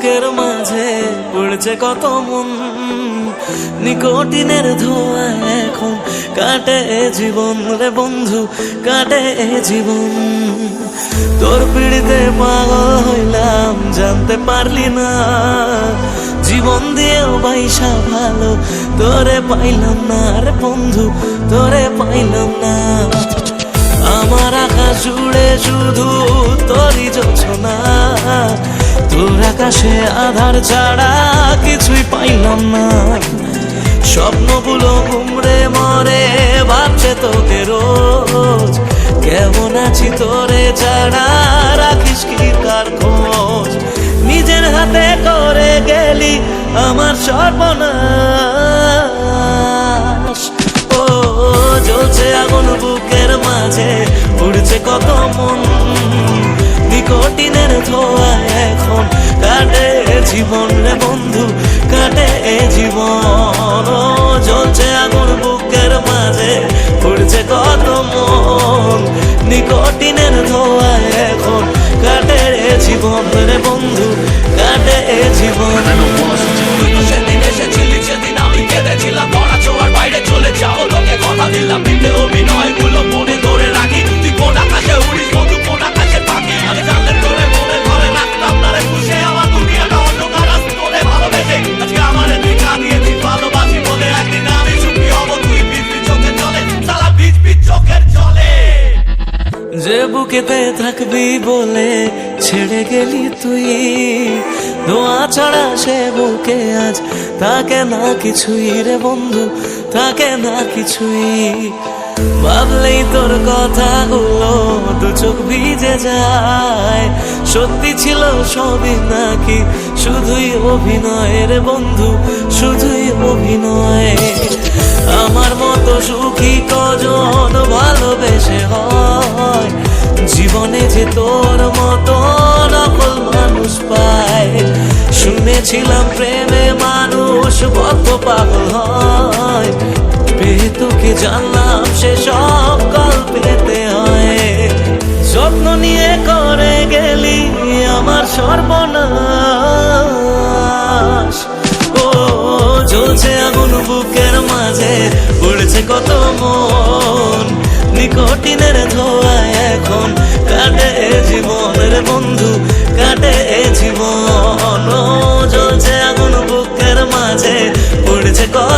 বুকের মাঝে পড়ছে কত মন, নিকোটিনের ধোঁয়া এখন কাটে জীবন রে বন্ধু, কাটে জীবন। তোর পিড়িতে পাগল হইলাম জানতে পারলি না, জীবন দিয়েও বাইসা ভালো তোরে পাইলাম না রে বন্ধু, তোরে পাইলাম না। আমার আকাশ জুড়ে শুধু তোরই যোছনা, তোর আকাশে আধার ছাড়া কিছুই পাইলাম না। স্বপ্নগুলো ঘুমড়ে মরে ভাবছে তোকে রোজ, কেমন আছি তোরে ছাড়া রাখিস কি কার খোঁজ। নিজের হাতে করে গেলি আমার সর্বনাশ, ও জ্বলছে আগুন বুকের মাঝে উড়ছে কত মন, নিকোটিনের ধোঁয়া এখন কাটে জীবন রে বন্ধু, কাটে জীবন। ও জ্বলছে আগুন বুকের মাঝে উড়ছে কত মন, নিকোটিনের ধোঁয়া এখন কাটে জীবন রে বন্ধু, কাটে জীবন। সেদিন এসেছিলি সেদিন আমি কেঁদেছিলাম, ধরা ছোঁয়ার বাইরে চলে যাও তোকে কথা দিলাম। মিথ্যে অভিনয় গুলো মনে ধরে রাখি, তুই কোন আকাশে উড়িস বন্ধু কোন আকাশে থাকি। আমি জানলে তোরে মনে ধরে রাখতাম না রে খুশি, আমার দুনিয়াটা অন্ধকার আজ তোরে ভালোবেসে। আজকে আমার তুই কাঁদিয়েছিস ভালোবাসি বলে, একদিন আমি সুখী হব তুই ভিজবি চোখের জলে, সারা ভিজবি চোখের জলে। যে বুকেতে থাকবি বলে ছেড়ে গেলি তুই, ধোঁয়া ছাড়া সে বুকে আজ থাকে না কিছুই রে বন্ধু, থাকে না কিছুই। ভাবলেই তোর কথাগুলো দু চোখ ভিজে যায়, সত্যি ছিল সবই নাকি শুধুই অভিনয় রে বন্ধু, শুধুই অভিনয়। আমার মতো সুখী কজন ভালোবেসে হয়, জীবনে যে তোর মতো নকল মানুষ পায়। শুনেছিলাম প্রেমে মানুষ কত পাগল হয়, পেয়ে তোকে জানলাম সে সব গল্পেতে হয়। যত্ন নিয়ে করে গেলি আমার সর্বনাশ, ও জ্বলছে আগুন বুকের মাঝে উড়ছে কত মন, নিকোটিনের ধোঁয়া এখন কাটে জীবন রে বন্ধু, কাটে জীবন। ও জ্বলছে আগুন বুকের মাঝে উড়ছে কত